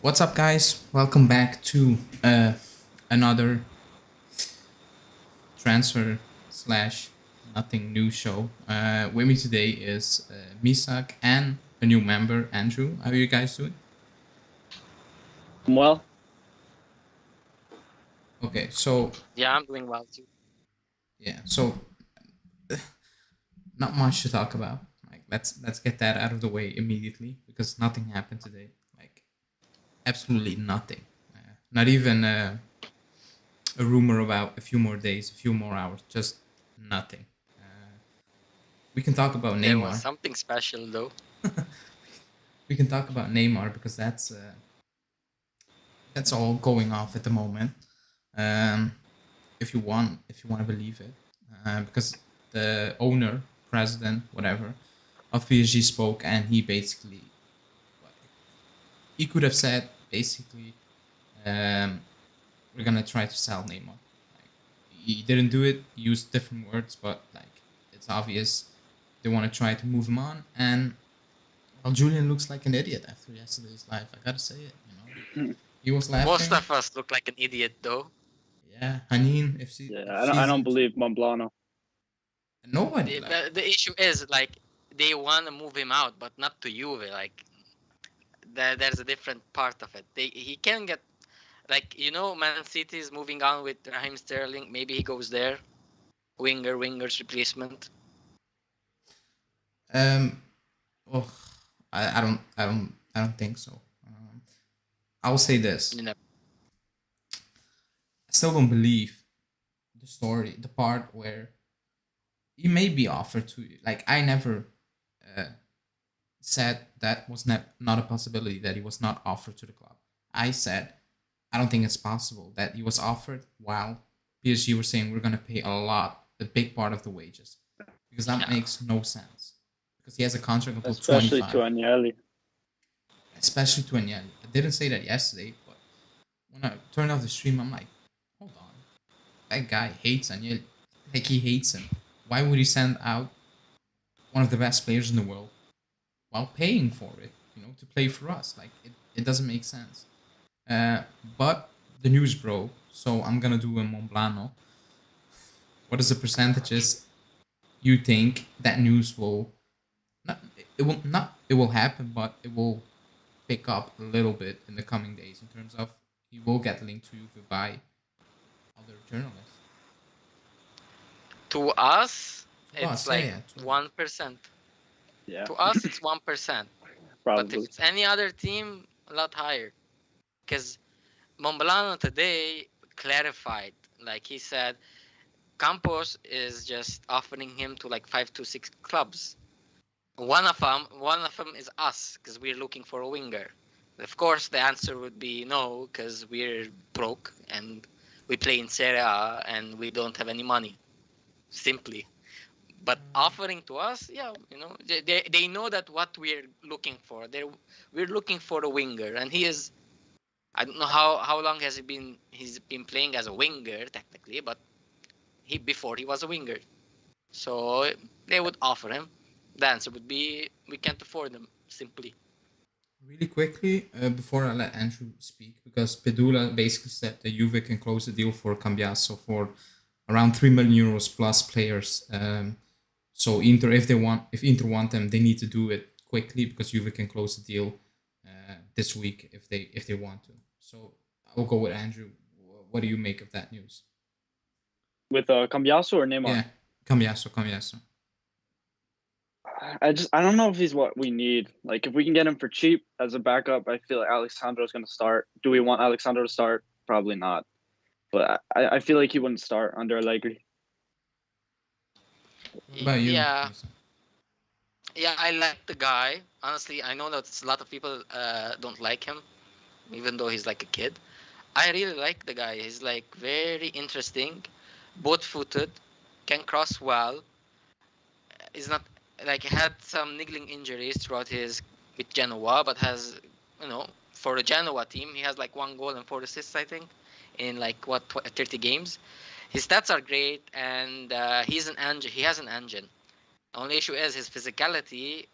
What's up, guys? Welcome back to another transfer slash nothing new show. With me today is Misak and a new member, Andrew. How are you guys doing? Well, Okay, so Yeah, I'm doing well too. yeah, so not much to talk about. Like let's get that out of the way immediately because nothing happened today. Like absolutely nothing. Not even a rumor about a few more days, a few more hours. Just nothing. Uh, we can talk about There was Neymar. something special though. We can talk about Neymar because that's all going off at the moment. Um, if you want to believe it, because the owner, president, whatever, of PSG spoke, and he basically, he could have said basically, um, we're gonna try to sell Neymar. Like he didn't do it. He used different words, but like it's obvious they want to try to move him on. And well, Julian looks like an idiot after yesterday's live. I gotta say it. He was Most laughing. of us look like an idiot though. Yeah, Hanin, yeah, if I she's don't into believe Monblano. nobody, The, like the the issue is like they want to move him out, but not to Juve. Like there's a different part of it. He can get Man City is moving on with Raheem Sterling. Maybe he goes there, winger's replacement. um, oh, I don't think so. I'll say this: You know, I still don't believe the story, the part where he may be offered to you. Like I never uh, said that was not a possibility that he was not offered to the club. I said I don't think it's possible that he was offered while PSG were saying we're gonna pay a lot, a big part of the wages, because that yeah. makes no sense. Because he has a contract until Especially to 25, Agnelli. especially to Agnelli. I didn't say that yesterday, but when I turned off the stream, I'm like, hold on, that guy hates Agnelli. Like he hates him. Why would he send out one of the best players in the world while paying for it? To play for us. Like it doesn't make sense. But the news broke, so I'm gonna do a Monblano. What is the percentages you think that news will not? It will not. It will happen, but it will pick up a little bit in the coming days in terms of he will get linked to Juve by other journalists. To us, To it's us, yeah, like yeah, to us. 1%. Yeah, To us, it's 1%. But if probably. it's any other team, a lot higher. Because Mombolano today clarified, like he said, Campos is just offering him to like 5 to 6 clubs. One of them is us, because we're looking for a winger. Of course, the answer would be no, because we're broke and we play in Serie A and we don't have any money. Simply. But offering to us, yeah, they know that what we're looking for. We're looking for a winger, and he is. I don't know how long has he's been playing as a winger technically, but before he was a winger. So they would offer him. The answer would be we can't afford him simply. Really quickly, before I let Andrew speak, because Pedula basically said that Juve can close the deal for Cambiasso for around 3 million euros plus players. So Inter, if Inter want them, they need to do it quickly because Juve can close the deal this week if they want to. So I'll go with Andrew. What do you make of that news? With Cambiasso or Neymar? Yeah, Cambiasso. I don't know if he's what we need. Like if we can get him for cheap as a backup, I feel like Alexandro's going to start. Do we want Alexandro to start? Probably not. But I feel like he wouldn't start under Allegri. What about you? Yeah, Lisa? yeah, I like the guy. Honestly, I know that a lot of people don't like him, even though he's like a kid. I really like the guy. He's like very interesting, both-footed, can cross well. Is not like he had some niggling injuries throughout his with Genoa, but has for the Genoa team he has like 1 goal and 4 assists I think in like 30 games. His stats are great, and he's an engine. He has an engine. The only issue is his physicality.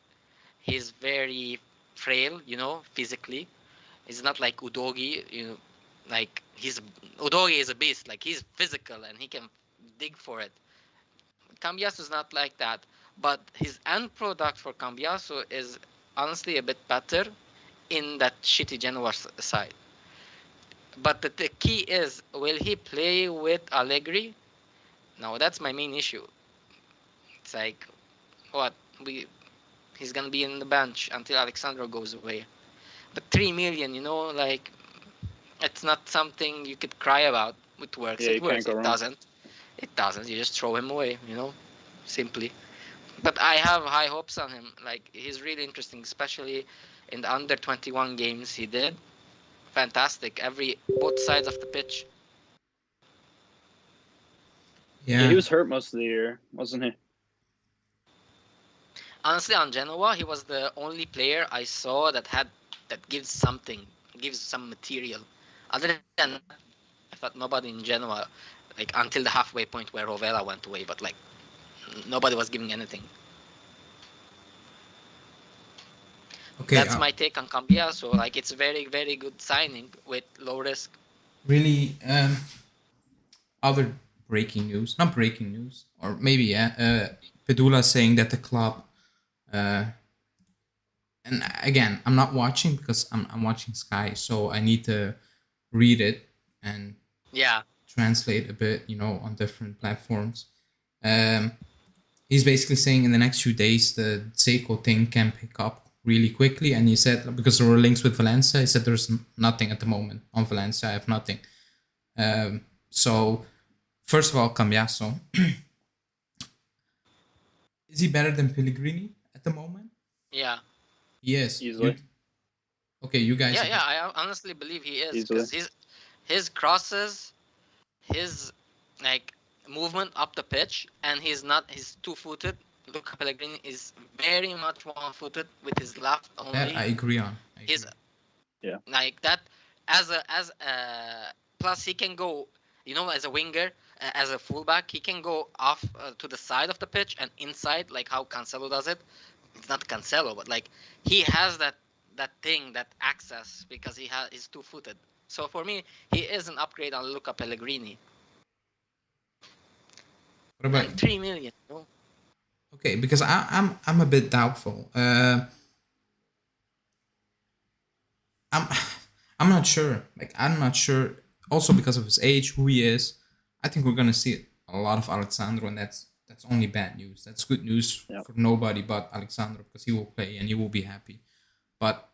He's very frail, physically. He's not like Udogi, like Udogi is a beast. Like he's physical and he can dig for it. Cambiaso is not like that, but his end product for Cambiaso is honestly a bit better in that shitty Genoa side. But the key is, will he play with Allegri? No, that's my main issue. It's like, what he's gonna be in the bench until Alexandro goes away. But 3 million, like it's not something you could cry about. It works. Yeah, you It works. can't go It wrong. doesn't. It doesn't. You just throw him away. Simply. But I have high hopes on him. Like he's really interesting, especially in the under 21 games he did. Fantastic. Both sides of the pitch. Yeah, he was hurt most of the year, wasn't he? Honestly, on Genoa, he was the only player I saw that gives something, gives some material. Other than that, I thought nobody in Genoa, like until the halfway point where Rovella went away, but like nobody was giving anything. Okay, That's my take on Cambia. So like it's a very, very good signing with low risk. really, other breaking news, not breaking news, or maybe Pedula saying that the club, and again, I'm not watching because I'm watching Sky, so I need to read it and translate a bit, on different platforms. He's basically saying in the next few days the Seiko thing can pick up really quickly, and he said because there were links with Valencia, he said there's nothing at the moment on Valencia. I have nothing. So first of all, Cambiaso, is he better than Pellegrini at the moment? Yeah. He is. Easily. Okay, you guys. Yeah, I honestly believe he is because his crosses, his like movement up the pitch, and he's 2-footed. Luca Pellegrini is very much 1-footed with his left only. That I agree on. He's like that as a plus he can go, as a winger, as a fullback, he can go off to the side of the pitch and inside, like how Cancelo does it. It's not Cancelo, but like he has that thing, that access, because he's 2-footed. So for me, he is an upgrade on Luca Pellegrini. What about and 3 million? Okay, because I'm a bit doubtful. I'm not sure. Like I'm not sure. Also because of his age, who he is. I think we're gonna see a lot of Alexandro, and that's only bad news. That's good news for nobody but Alexandro, because he will play and he will be happy. But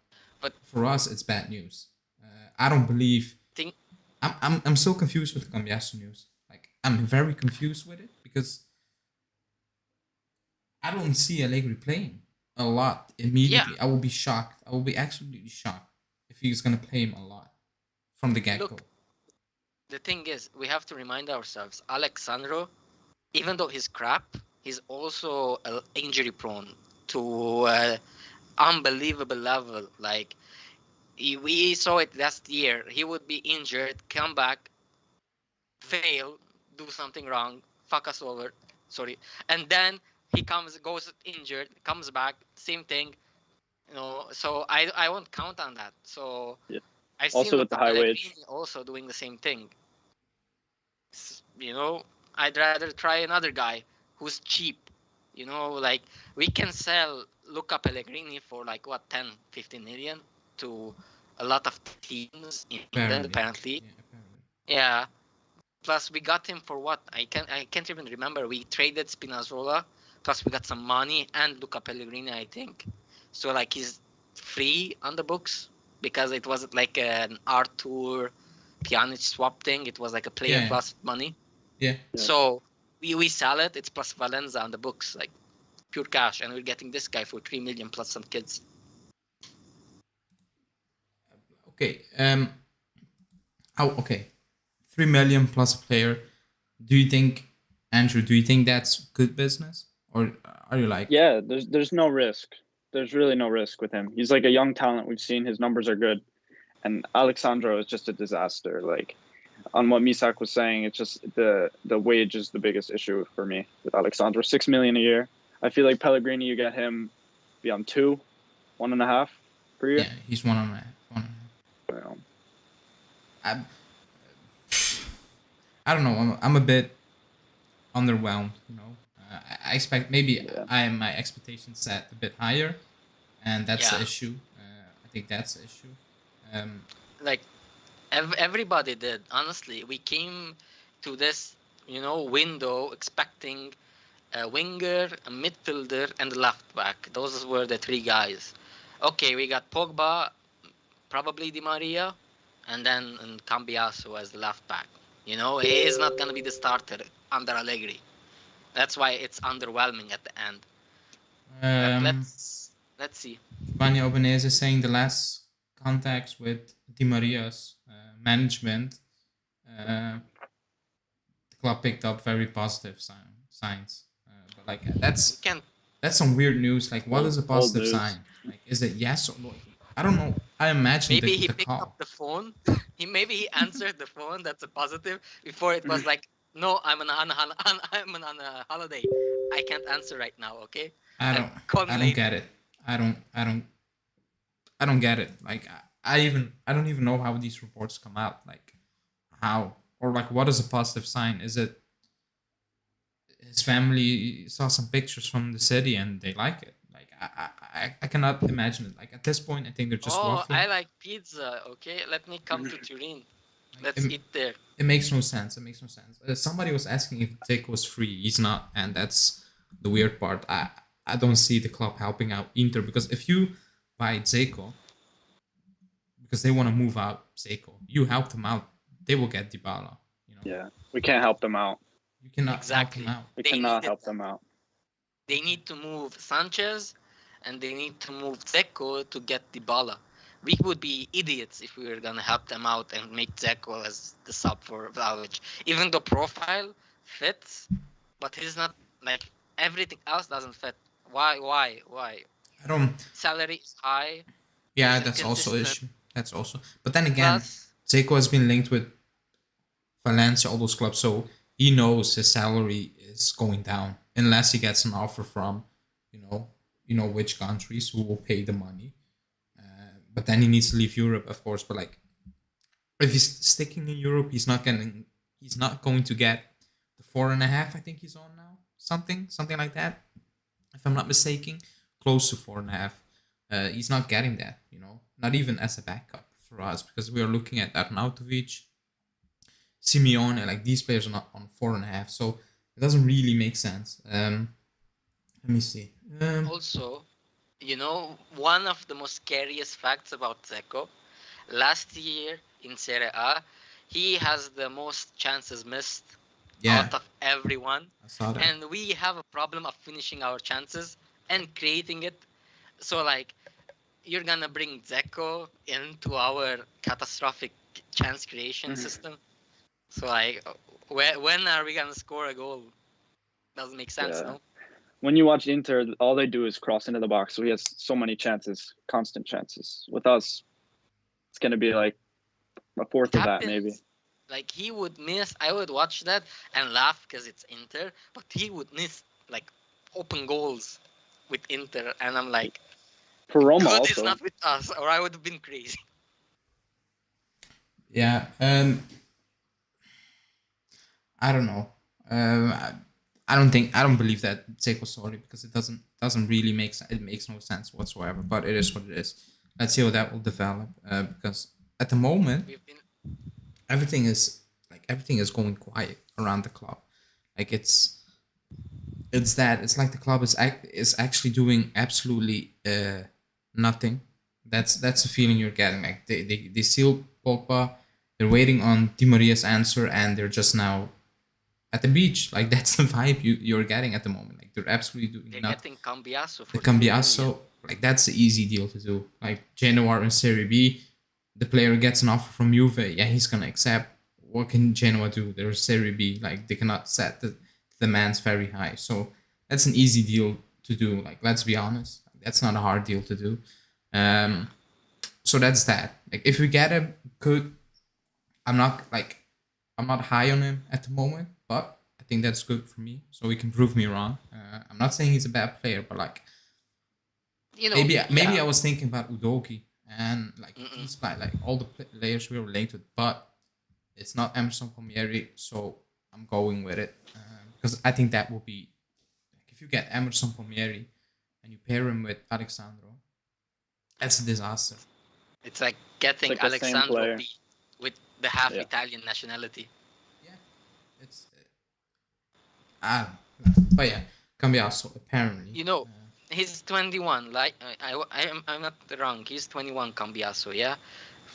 for us, it's bad news. I don't believe. I'm so confused with the Cambiaso news. Like I'm very confused with it because I don't see Allegri playing a lot immediately. I will be shocked. I will be absolutely shocked if he's gonna play him a lot from the get-go. Look, the thing is, we have to remind ourselves, Alexandro, even though he's crap, he's also injury prone to unbelievable level. Like we saw it last year. He would be injured, come back, fail, do something wrong, fuck us over. Sorry, and then he goes injured, comes back, same thing. So I won't count on that. So I see also with the high wage, also doing the same thing. I'd rather try another guy who's cheap. Like we can sell Luca Pellegrini for like 10, 15 million to a lot of teams in England apparently. Yeah. Plus we got him for what? I can't even remember. We traded Spinazzola, plus we got some money and Luca Pellegrini, I think. So like he's free on the books because it wasn't like an Arthur Pjanic swap thing. It was like a player plus money. Yeah. So we sell it. It's plus Valenza on the books, like pure cash, and we're getting this guy for 3 million plus some kids. Okay. Okay. 3 million plus a player. Do you think, Andrew? Do you think that's good business, or are you like? Yeah, there's no risk. There's really no risk with him. He's like a young talent. We've seen his numbers are good, and Alexandro is just a disaster. Like on what Misak was saying, it's just the wage is the biggest issue for me with Alexandro. 6 million a year. I feel like Pellegrini, you get him be on 1.5 per year. Yeah, he's 1.5. I, I don't know. I'm a bit underwhelmed. I expect maybe Yeah. my expectations set a bit higher, and that's the Yeah, issue. I think that's the issue. Um, like everybody did. Honestly, we came to this, window expecting a winger, a midfielder, and a left back. Those were the three guys. Okay, we got Pogba, probably Di Maria, and Cambiaso as the left back. He is not gonna be the starter under Allegri. That's why it's underwhelming at the end. But um, let's see. Giovanni Obanese is saying the last contacts with Di Maria's management, the club picked up very positive signs. But like We can that's some weird news. Like, what is a Old positive news. sign? Like, is it yes or no? I don't know. I imagine maybe he the picked up call. the phone. He answered the phone. That's a positive. Before it was like, no, I'm on a holiday. I can't answer right now. Okay, I I'll don't. call me I don't later. get it. I don't. I don't. I don't get it. Like, I don't even know how these reports come out. Like, how or like what is a positive sign? Is it his family saw some pictures from the city and they like it? Like, I cannot imagine it. Like at this point, I think they're just Oh, waffling. I like pizza. Okay, let me come to Turin. Like, Let's eat there. it makes no sense. It makes no sense. Somebody was asking if Zico was free. He's not, and that's the weird part. I don't see the club helping out Inter because if you buy Zico because they want to move out Zico, you help them out. They will get Dybala. Yeah, we can't help them out. You cannot Exactly. help them out. We They cannot needed help them. them out. They need to move Sanchez, and they need to move Zeko to get Dybala. We would be idiots if we were gonna help them out and make Zeko as the sub for Vlahovic. Even the profile fits, but he's not like everything else doesn't fit. Why? I don't. Salary is high. Yeah, He's that's also inconsistent. issue. That's also. But then again, Plus, Zico has been linked with Valencia, all those clubs, so he knows his salary is going down unless he gets an offer from, which countries who will pay the money. But then he needs to leave Europe, of course. But like, if he's sticking in Europe, he's not going to get the 4.5. I think he's on now, something like that. If I'm not mistaken, close to 4.5. He's not getting that, not even as a backup for us because we are looking at Arnautovic, Simeone, like these players are not on 4.5, so it doesn't really make sense. Let me see. also, one of the most scariest facts about Zeko, last year in Serie A, he has the most chances missed Yeah, out of everyone. I saw that. And we have a problem of finishing our chances and creating it. So, like, you're gonna bring Zeko into our catastrophic chance creation system. So, like, when are we gonna score a goal? Doesn't make sense, Yeah. no? When you watch Inter, all they do is cross into the box. So he has so many chances, constant chances. With us, it's going to be like a fourth of that, maybe. Like, he would miss. I would watch that and laugh because it's Inter, but he would miss like open goals with Inter, and I'm like, For Roma good also. is not with us, or I would have been crazy. Yeah, I don't know. I don't believe that Zeko's sorry because it doesn't really make sense. It makes no sense whatsoever. But it is what it is. Let's see how that will develop. Because at the moment, We've been everything is going quiet around the club. Like it's like the club is actually doing absolutely nothing. That's the feeling you're getting. Like they seal Pogba. They're waiting on Di Maria's answer, and they're just now at the beach. Like that's the vibe you're getting at the moment. Like they're absolutely doing they're nothing. getting Cambiaso for The 2 million. Cambiaso, like that's the easy deal to do. Like Genoa in Serie B, the player gets an offer from Juve. Yeah, he's gonna accept. What can Genoa do? They're Serie B. Like they cannot set the demands very high. So that's an easy deal to do. Like let's be honest, that's not a hard deal to do. So that's that. Like if we get him, good. I'm not high on him at the moment, but I think that's good for me. So he can prove me wrong. I'm not saying he's a bad player, but like maybe I was thinking about Udogi and like these like all the players we were linked with, but It's not Emerson Palmieri, so I'm going with it because I think that will be like, if you get Emerson Palmieri and you pair him with Alexandro, that's a disaster. It's like getting like the same Alexandro player. B with the half Yeah. Italian nationality. Yeah, it's I don't know. But yeah, Cambiasso apparently. You know, he's 21. Like I'm not wrong. He's 21, Cambiaso. Yeah.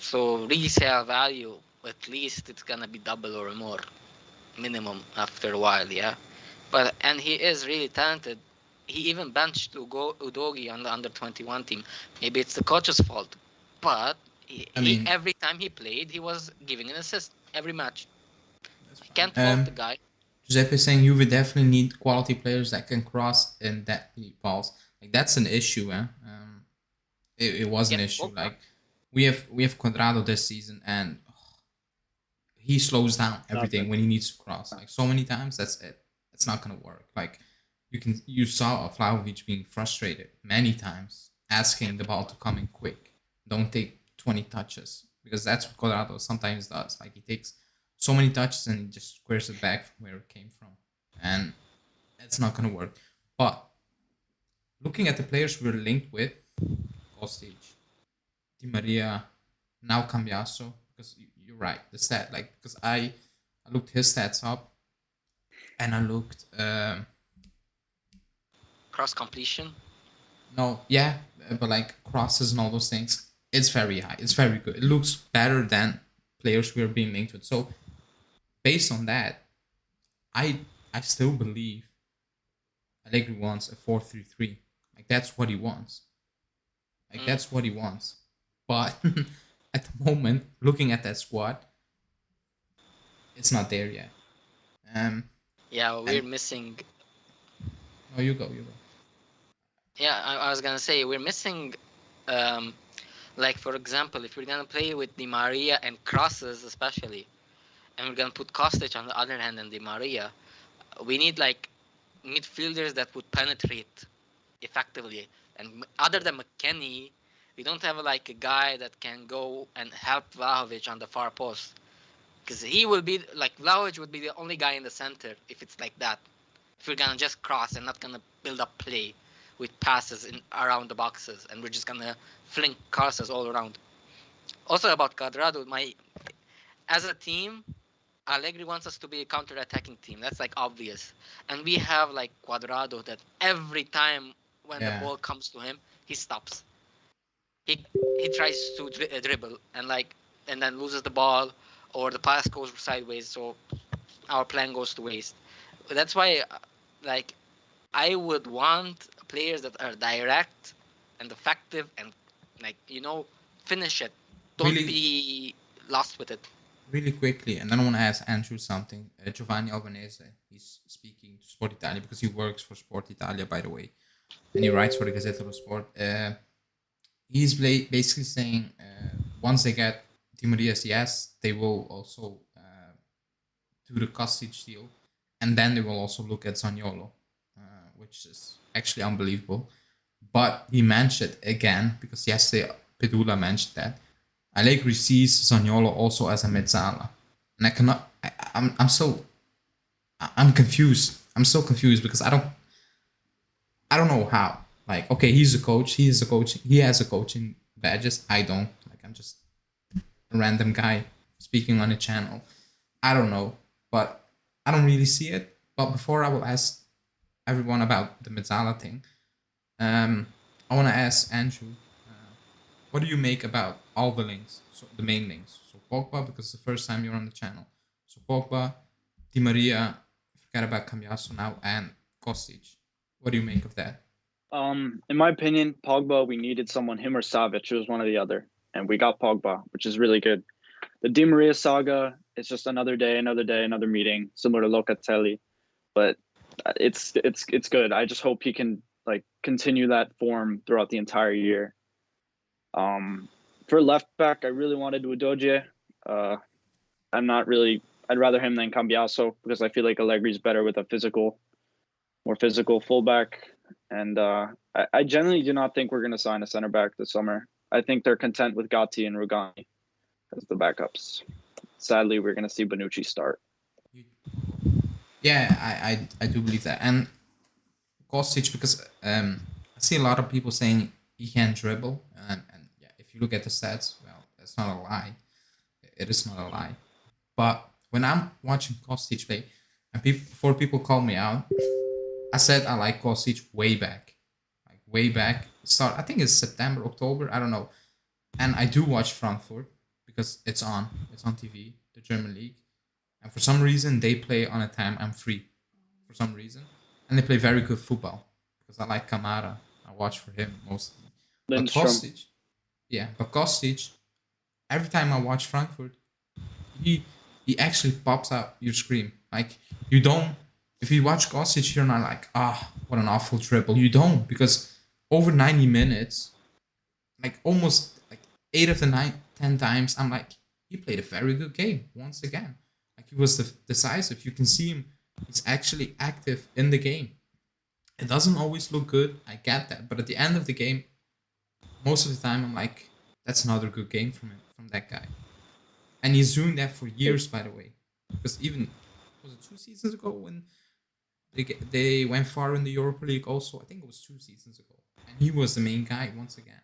So resale value, at least it's gonna be double or more, minimum after a while. Yeah. But and he is really talented. He even benched Udogi on the under 21 team. Maybe it's the coach's fault, but I mean, every time he played, he was giving an assist every match. that's I fine. can't fault the guy. Giuseppe is saying you would definitely need quality players that can cross and that need balls. Like that's an issue, eh? It was an Yeah, issue. Pogba. Like we have Quadrado this season, and he slows down everything Nothing. when he needs to cross. Like so many times, that's it. It's not gonna work. Like you saw Vlahovic being frustrated many times, asking the ball to come in quick. Don't take 20 touches because that's what Quadrado sometimes does. Like he takes so many touches and he just squares it back from where it came from, and it's not gonna work. But looking at the players we're linked with, Kostic, Di Maria, now Cambiaso, because you're right, the stat, like, because I looked his stats up and I looked, Cross completion. no, yeah, but like crosses and all those things, it's very high, it's very good. It looks better than players we're being linked with. So, based on that, I I still believe Allegri wants a 4-3-3. Like, that's what he wants. Like, that's what he wants. But at the moment, looking at that squad, it's not there yet. Yeah, we're And missing. no, you go. Yeah, I was gonna say we're missing. Like for example, if we're gonna play with Di Maria and crosses especially, and we're gonna put Kostic on the other hand and Di Maria, we need like midfielders that would penetrate effectively. And other than McKennie, we don't have like a guy that can go and help Vlahovic on the far post, because he will be like Vlahovic would be the only guy in the center if it's like that. If we're gonna just cross and not gonna build up play with passes in around the boxes, and we're just gonna fling crosses all around. Also about Cuadrado, as a team, Allegri wants us to be a counter-attacking team. That's like obvious, and we have like Cuadrado that every time when the Yeah, ball comes to him, he stops. He tries to dribble and then loses the ball, or the pass goes sideways, so our plan goes to waste. That's why, like, I would want players that are direct and effective and like finish it. Don't really, be lost with it. really quickly, and then I want to ask Andrew something. Giovanni Albanese, he's speaking to Sport Italia because he works for Sport Italia, by the way, and he writes for the Gazzetta dello Sport. He's basically saying once they get Di Maria's yes, they will also do the Kostic deal, and then they will also look at Zaniolo, which is actually unbelievable. But he mentioned again, because yesterday Pedula mentioned that Allegri sees Zaniolo also as a mezzala, and I cannot. I'm confused. I'm so confused because I don't know how. Like, okay, he's a coach. He is a coach. He has a coaching badges. I don't. Like, I'm just a random guy speaking on a channel. I don't know, but I don't really see it. But before I will ask everyone about the Mezzala thing, I want to ask Andrew, what do you make about all the links? So the main links. So Pogba, because it's the first time you're on the channel. So Pogba, Di Maria, forget about Cambiaso now, and Kostic. What do you make of that? In my opinion, Pogba, we needed someone, him or Savic. It was one or the other. And we got Pogba, which is really good. The Di Maria saga is just another day, another meeting, similar to Locatelli. But it's good. I just hope he can like continue that form throughout the entire year. For left back, I really wanted Udogie. I'd rather him than Cambiaso because I feel like Allegri's better with a more physical fullback. And I generally do not think we're going to sign a center back this summer. I think they're content with Gatti and Rugani as the backups. sadly we're going to see Bonucci start. Yeah, I do believe that. And Kostic, because I see a lot of people saying he can't dribble, and yeah, if you look at the stats, well, that's not a lie. It is not a lie. But when I'm watching Kostic play, and before people call me out, I said I like Kostic way back, like way back. Start, I think it's September, October, I don't know. And I do watch Frankfurt because it's on TV, the German league, and for some reason they play on a time I'm free, for some reason, and they play very good football because I like Kamara. I watch for him mostly. But Lindstrom. Kostic, yeah, but Kostic, every time I watch Frankfurt, he he actually pops out your screen. Like you don't, if you watch Kostic, you're not like, what an awful dribble. You don't, because over 90 minutes, like almost like 8 of the 10 times, I'm like, he played a very good game once again. Like he was decisive. You can see him. He's actually active in the game. It doesn't always look good. I get that, but at the end of the game, most of the time, I'm like, that's another good game from him, from that guy. And he's doing that for years, by the way. Because even was it 2 seasons ago when they went far in the Europa League? Also, I think it was 2 seasons ago, and he was the main guy once again.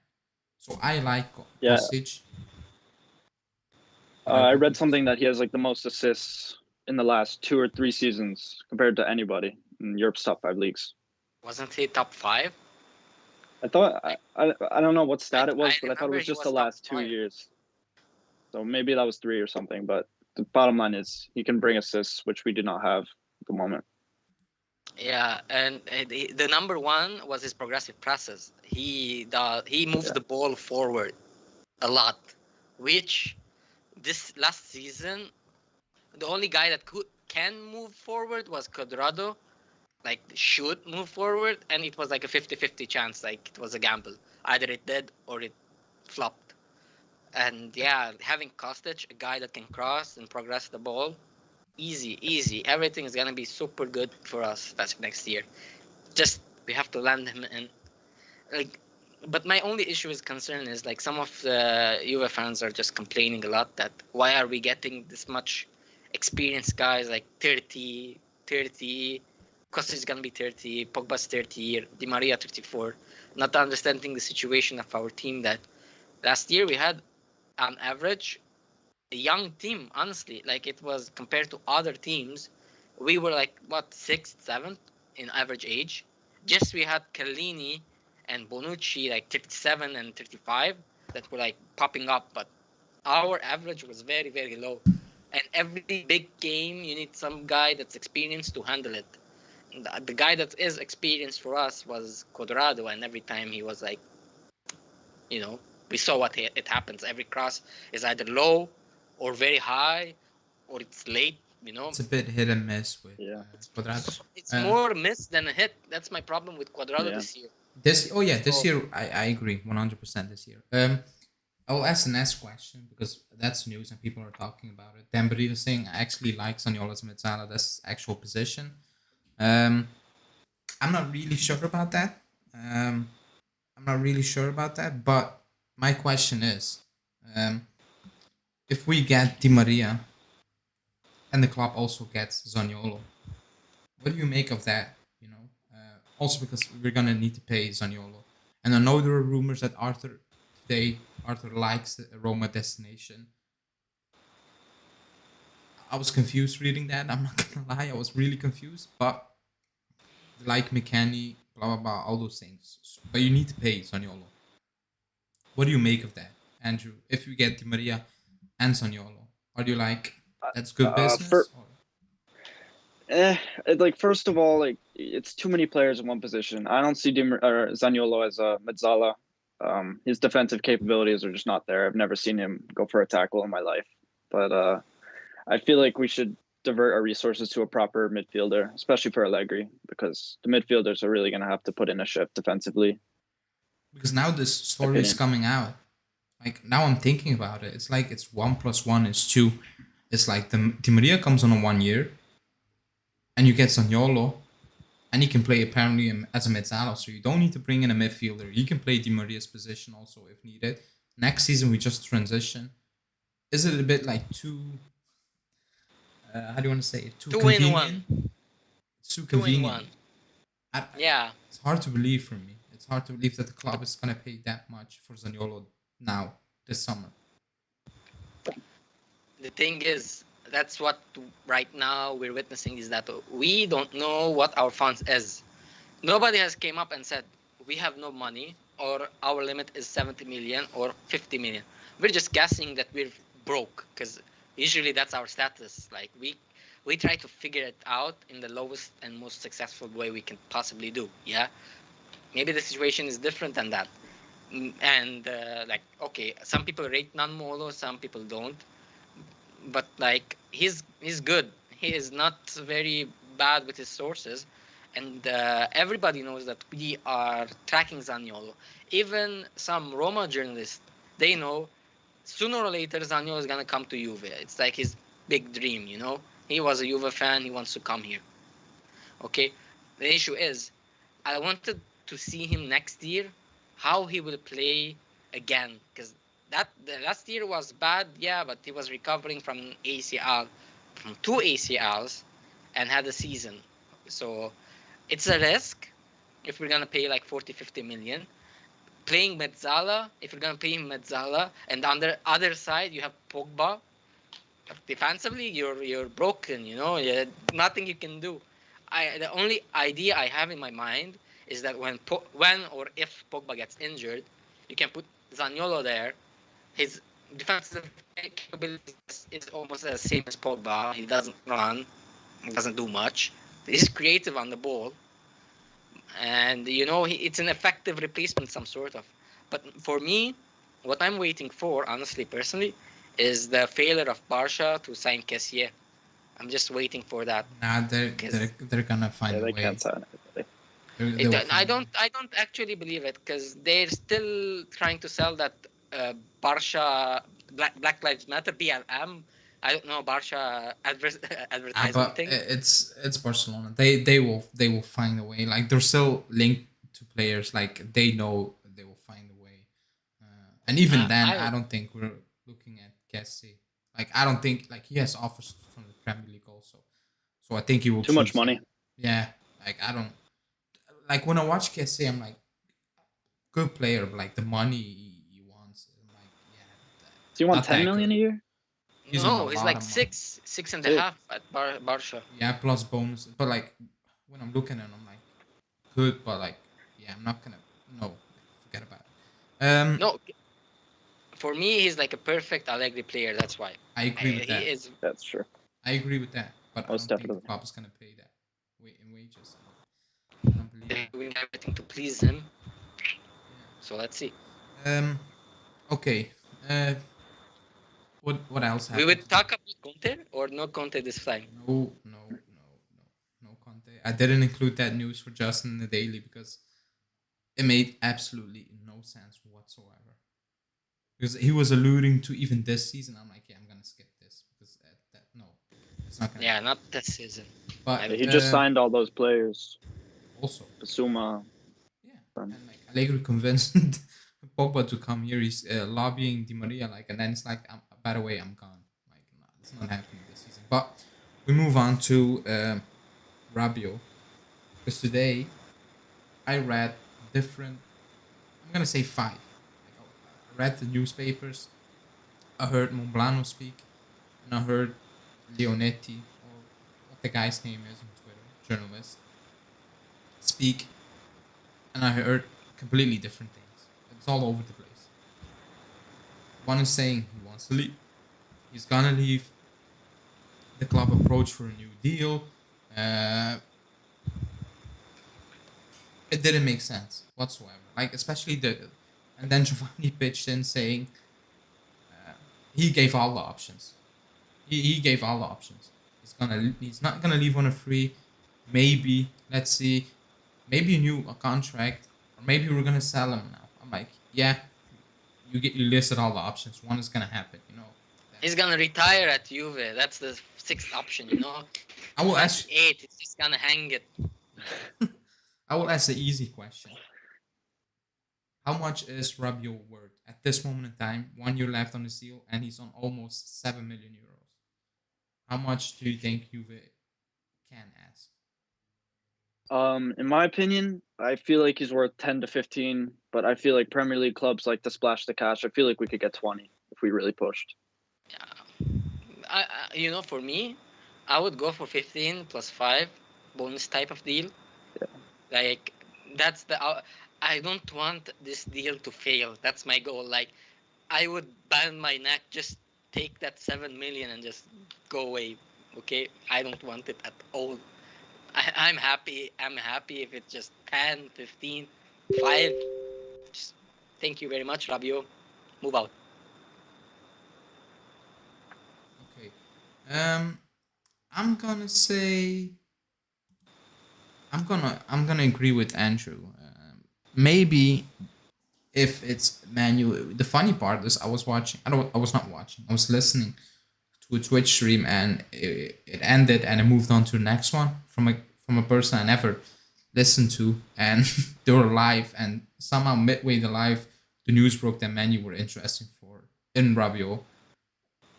So I like Yeah. Kostic. I read something that he has like the most assists in the last 2 or 3 seasons compared to anybody in Europe's top 5 leagues. Wasn't he top 5? I thought I don't know what stat it was, I but I thought it remember was he just was the top last 2 5. years. So maybe that was 3 or something. But the bottom line is he can bring assists, which we do not have at the moment. Yeah, and the number one was his progressive presses. He moves the ball forward a lot, which this last season, the only guy that can move forward was Cuadrado, like should move forward, and it was like a 50-50 chance, like it was a gamble. Either it did or it flopped. And yeah, having Kostic, a guy that can cross and progress the ball, easy. Everything is gonna be super good for us next year. Just we have to land him in. Like, but my only issue is concern is like some of the Juve fans are just complaining a lot that why are we getting this much experienced guys like 30, Kostic is gonna be 30, Pogba's 30, Di Maria 34. Not understanding the situation of our team that last year we had on average a young team, honestly. Like it was compared to other teams, we were like what 6th, 7th in average age. Just we had Kellini and Bonucci like 37 and 35 that were like popping up, but our average was very, very low. And every big game, you need some guy that's experienced to handle it. The guy that is experienced for us was Cuadrado, and every time he was like, we saw what it happens. Every cross is either low or very high, or it's late. It's a bit hit and miss with Cuadrado. It's more miss than a hit. That's my problem with Cuadrado this year. This year I agree 100% this year. I'll ask the next question because that's news and people are talking about it. Dembélé is saying I actually like Zaniolo's Mezzala. That's his actual position. I'm not really sure about that. But my question is, if we get Di Maria and the club also gets Zaniolo, what do you make of that? Also because we're gonna need to pay Zaniolo, and I know there are rumors that Arthur likes the Roma destination. I was confused reading that. I'm not gonna lie, I was really confused. But like McKennie, blah blah blah, all those things. But you need to pay Zaniolo. What do you make of that, Andrew? If you get Di Maria and Zaniolo, are you like that's good business? Like first of all, like it's too many players in one position. I don't see Zaniolo as a Mezzala. His defensive capabilities are just not there. I've never seen him go for a tackle in my life. But I feel like we should divert our resources to a proper midfielder, especially for Allegri, because the midfielders are really going to have to put in a shift defensively. Because now this story is coming out. Like now I'm thinking about it. It's like it's 1 + 1 is 2. It's like the Di Maria comes on a 1 year, and you get Zaniolo, and he can play apparently as a Mezzala, so you don't need to bring in a midfielder. He can play Di Maria's position also if needed. Next season we just transition. Is it a bit like too how do you want to say it? Too Two in convenient. one. It's too 2-1. convenient. I, Yeah. it's hard to believe for me. It's hard to believe that the club is gonna pay that much for Zaniolo now this summer. The thing is, that's what right now we're witnessing is that we don't know what our funds is. Nobody has came up and said we have no money or our limit is 70 million or 50 million. We're just guessing that we're broke because usually that's our status. Like we try to figure it out in the lowest and most successful way we can possibly do. Yeah, maybe the situation is different than that. And like okay, some people rate Nanmolo, some people don't. But like he's good. He is not very bad with his sources, and everybody knows that we are tracking Zaniolo. Even some Roma journalists, they know sooner or later Zaniolo is gonna come to Juve. It's like his big dream, you know. He was a Juve fan. He wants to come here. Okay. The issue is, I wanted to see him next year, how he will play again, because that the last year was bad, yeah, but he was recovering from ACL, from two ACLs, and had a season. So it's a risk if we're gonna pay like 40, 50 million. Playing Mezzala, if you're gonna pay him Mezzala, and on the other side you have Pogba. Defensively, you're broken. You know, nothing you can do. The only idea I have in my mind is that when or if Pogba gets injured, you can put Zaniolo there. His defensive capability is almost the same as Pogba. He doesn't run, he doesn't do much. He's creative on the ball, and you know it's an effective replacement, some sort of. But for me, what I'm waiting for, honestly, personally, is the failure of Barca to sign Kessié. I'm just waiting for that. Nah, Because they're gonna find Yeah, a they way. can't sign anybody. They will I find a way. don't actually believe it because they're still trying to sell that Barca Black Lives Matter BLM. I don't know Barca advertisement But thing. it's Barcelona. They will find a way. Like they're still linked to players. Like they know they will find a way. And even then, I I hope. don't think we're looking at Kessie. Like I don't think like he has offers from the Premier League also. So I think he will Too much choose. money. Yeah. Like I don't like when I watch Kessie, I'm like good player, but like the money he wants, I'm like Do you want not 10 that million good. a year? He's on a No, it's lot like of money. six and a Six. half at Barca. Yeah, plus bonus. But like when I'm looking at him, I'm like good, but like yeah, I'm not gonna no forget about it. No, for me, he's like a perfect Allegri player. That's why I agree with he that. is. That's true. I agree with that, but I Most don't think the definitely. club is gonna pay that in wages. I don't believe They're that. doing everything to please him. Yeah. So let's see. Okay. What else We happened would today? talk about Conte or no Conte this time. No Conte. I didn't include that news for Justin in the daily because it made absolutely no sense whatsoever. Because he was alluding to even this season. I'm like, yeah, I'm gonna skip this because that no, it's not gonna Yeah, happen. not this season. But He just signed all those players. also, Basuma. yeah, and like Allegri convinced Pogba to come here. He's lobbying Di Maria, like, and then it's like, by the way, I'm gone. Like, no, it's not happening this season. But we move on to Rabiot because today I read different. I'm gonna say five. Like, I read the newspapers. I heard Monblano speak, and I heard Leonetti or what the guy's name is on Twitter, journalist, speak, and I heard completely different things. It's all over the place. One is saying he wants to leave. He's gonna leave. The club approached for a new deal. Uh, it didn't make sense whatsoever. Like especially and then Giovanni pitched in saying uh, he gave all the options. He gave all the options. He's not gonna leave on a free. Maybe let's see, maybe a new contract, or maybe we're gonna sell him now. I'm like, yeah, you listed all the options. One is gonna happen. He's gonna retire at Juve. That's the sixth option. You know, I will ask. 28. He's just gonna hang it. I will ask the easy question. How much is Rabiot worth at this moment in time? 1 year left on his deal, and he's on almost 7 million euros. How much do you think Juve can ask? In my opinion, I feel like he's worth 10 to 15, but I feel like Premier League clubs like to splash the cash. I feel like we could get 20 if we really pushed. Yeah. For me, I would go for 15 plus 5 bonus type of deal. Yeah. Like, that's I don't want this deal to fail. That's my goal. Like, I would bend my neck, just take that 7 million and just go away. Okay? I don't want it at all. I'm happy. I'm happy if it's just 10, 15, 5. Just thank you very much, Rabio. Move out. Okay. I'm gonna say I'm gonna agree with Andrew. Maybe if it's Manu. The funny part is I was watching. I was not watching. I was listening to a Twitch stream, and it ended, and I moved on to the next one from a person I never listened to, and they were live, and somehow midway the live, the news broke that Manu were interesting for in Rabiot.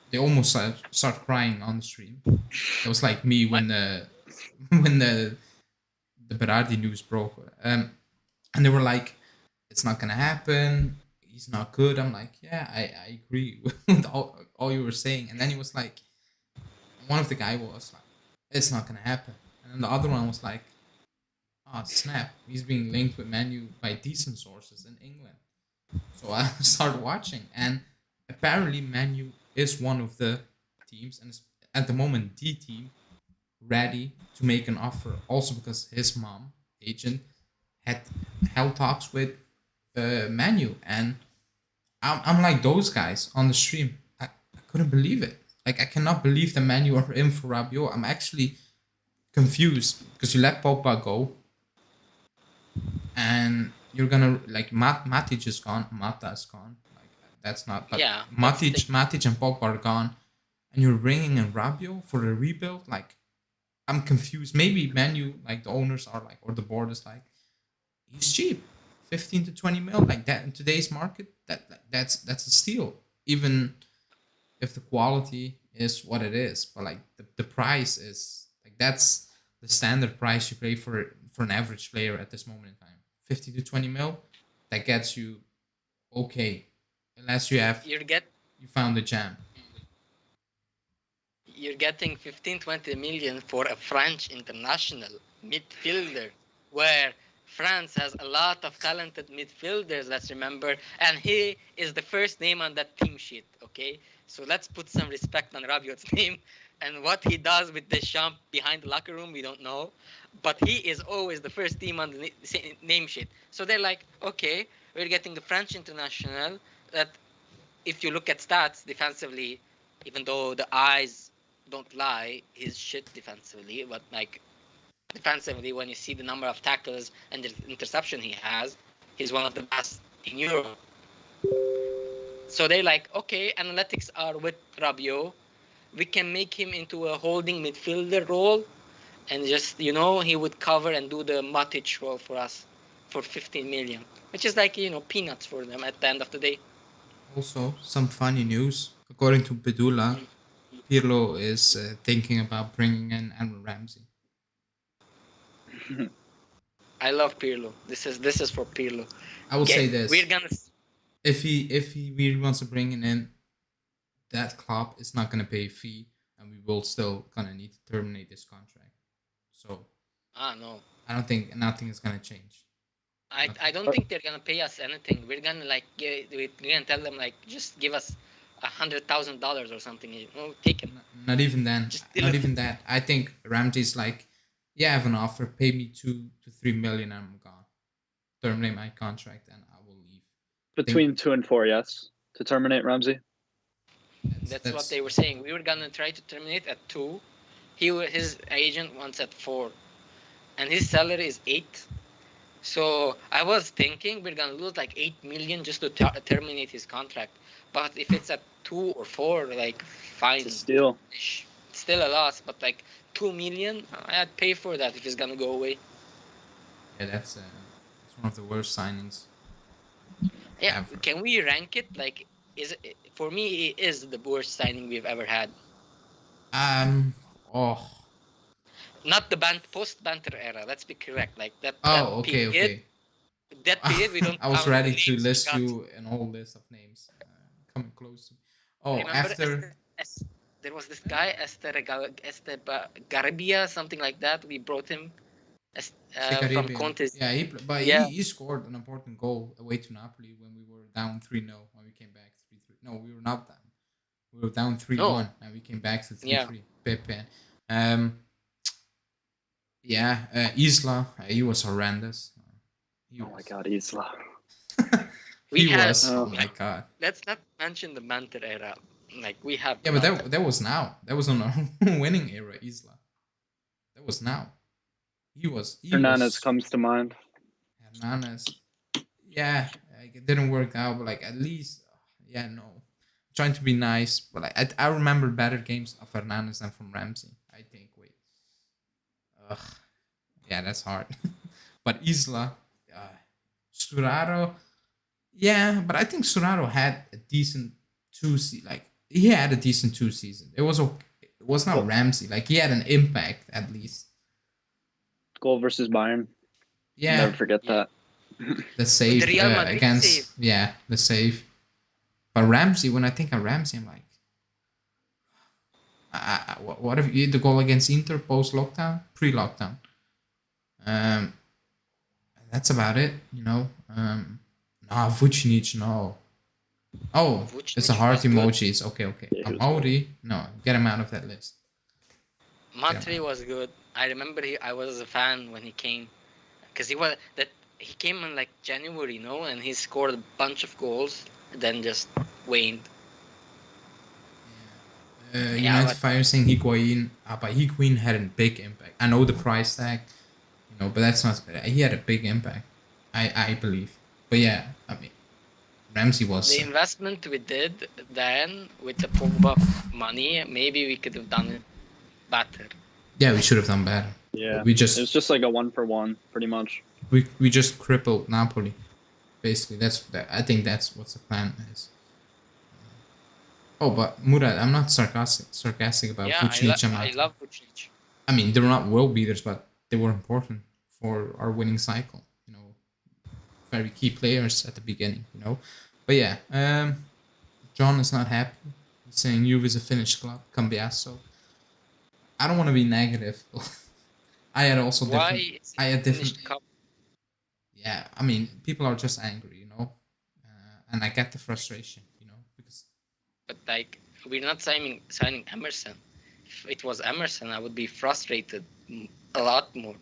They almost start crying on the stream. It was like me when the when the Berardi news broke, and they were like, "It's not gonna happen. He's not good." I'm like, "Yeah, I agree with all you were saying." And then he was like, one of the guy was like, "It's not gonna happen," and then the other one was like, "Oh snap, he's being linked with Manu by decent sources in England." So I started watching, and apparently Manu is one of the teams, and is at the moment the team ready to make an offer. Also because his mom agent had held talks with Manu, and I'm like those guys on the stream. I couldn't believe it. Like I cannot believe the Manu are in for Rabiot. I'm actually confused because you let Pogba go, and you're gonna like Matic is gone, Mata is gone. Like that's not, but Yeah, that's the Matic and Pogba are gone, and you're bringing in Rabiot for a rebuild. Like I'm confused. Maybe Manu, like the owners are like, or the board is like, he's cheap, 15 to 20 mil, like that in today's market. That's a steal, even if the quality is what it is. But like the price is like that's the standard price you pay for an average player at this moment in time. 50 to 20 mil, that gets you okay, unless you found the jam. you're getting 15, 20 million for a French international midfielder, where France has a lot of talented midfielders, let's remember, and he is the first name on that team sheet, okay? So let's put some respect on Rabiot's name. And what he does with Deschamps behind the locker room, we don't know. But he is always the first team on the name sheet. So they're like, okay, we're getting the French international that, if you look at stats defensively, even though the eyes don't lie, he's shit defensively. But like defensively, when you see the number of tackles and the interception he has, he's one of the best in Europe. So they're like, okay, analytics are with Rabiot. We can make him into a holding midfielder role, and just he would cover and do the Matic role for us for 15 million, which is like peanuts for them at the end of the day. Also, some funny news. According to Bedula, Pirlo is thinking about bringing in Aaron Ramsey. I love Pirlo. This is for Pirlo. I will say this: we're gonna if he really wants to bring it in, that club is not gonna pay a fee, and we will still gonna need to terminate this contract. So no, I don't think nothing is gonna change. I don't think they're gonna pay us anything. We're gonna we're gonna tell them like, just give us $100,000 or something. Take it. Not even then. Not it. even that. I think Ramsey's like, yeah, I have an offer. Pay me 2 to 3 million, and I'm gone. Terminate my contract, and I will leave. Between 2 and 4, yes, to terminate Ramsey. That's what they were saying. We were gonna try to terminate at 2. His agent wants at 4, and his salary is 8. So I was thinking we're gonna lose like 8 million just to terminate his contract. But if it's at 2 or 4, like, fine. It's a steal. It's still a loss, but like 2 million, I'd pay for that if it's gonna go away. Yeah, that's one of the worst signings. Yeah, ever. Can we rank it? Like, for me, it is the worst signing we've ever had. Oh. Not the post banter era. Let's be correct. Like that Oh. Okay. period. Okay. That period we don't I was count the ready to names we list got. you an whole list of names coming close to. Oh, Remember, after There was this guy, Garibia, something like that. We brought him from Caribbean. Conte's. Yeah, but Yeah. he scored an important goal away to Napoli when we were down 3-0 when we came back 3-3. No, we were not down. We were down 3-1 No. and we came back to 3-3. Yeah. Pepe. Um, yeah, Isla, he was horrendous. Oh my God, Isla. We He had. was. Oh Oh. my God. Let's not mention the banter era. Like we have. Yeah, but that was now. That was on a winning era, Isla. That was now. He was. Hernandez comes to mind. Hernandez. Yeah, like, it didn't work out, but like at least, yeah, no. Trying to be nice, but like I remember better games of Hernandez than from Ramsey. I think. Wait. Ugh. Yeah, that's hard. But Isla, Sturaro, yeah, but I think Sturaro had a decent like he had a decent 2 season. It was okay. It was not Ramsey. Like he had an impact at least. Goal versus Bayern. Yeah, Never forget Yeah. that. the save The Real Madrid against save. the save. But Ramsey, when I think of Ramsey, I'm like, what if you the goal against Inter post lockdown, pre lockdown? That's about it, you know. Nah, Vucinic, no. Oh, it's a Vucinic heart was good. emojis. Okay. Yeah, he was Amori, no, get him out of that list. Matri was good. I remember I was a fan when he came, because he came in like January, and he scored a bunch of goals, then just waned. United Fire saying Higuain, but Higuain had a big impact. I know the price tag, but that's not. He had a big impact, I believe. But yeah, I mean, Ramsey was. The investment we did then with the Pogba money, maybe we could have done it better. Yeah, we should have done better. Yeah, But it was just like a 1-for-1, pretty much. We just crippled Napoli. Basically, I think that's what the plan is. Oh, but Murad, I'm not sarcastic about Vucinic and I Matri. love Vucinic. I mean, they were not world beaters, but they were important for our winning cycle. Very key players at the beginning. But yeah, John is not happy. He's saying Juve is a Finnish club, Cambiasso. I don't want to be negative. I had also Why different. is I it had different. Finnish cup? Yeah, I mean, people are just angry, and I get the frustration, because. But like, we're not signing Emerson. If it was Emerson, I would be frustrated a lot more.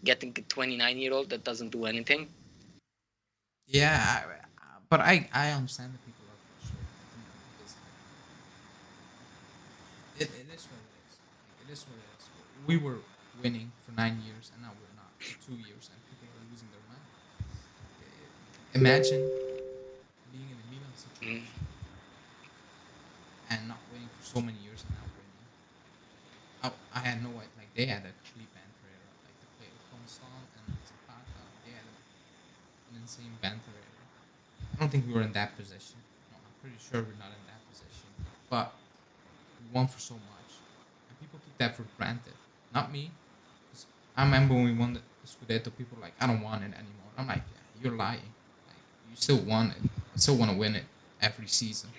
Getting a 29-year-old that doesn't do anything. Yeah, but I understand that people are frustrated because it is what it is. It is what it is. We were winning for 9 years, and now we're not for 2 years, and people are losing their mind. Imagine being in the Milan situation and not winning for so many years and now winning. I had no idea. Like, they had a complete banter era. Like, the player Constant and Zapata, they had an insane banter era. I don't think we were in that position. No, I'm pretty sure we're not in that position. But we won for so much, and people took that for granted. Not me. 'Cause I remember when we won the Scudetto, people were like, I don't want it anymore. I'm like, yeah, you're lying. Like, you still want it. I still want to win it every season.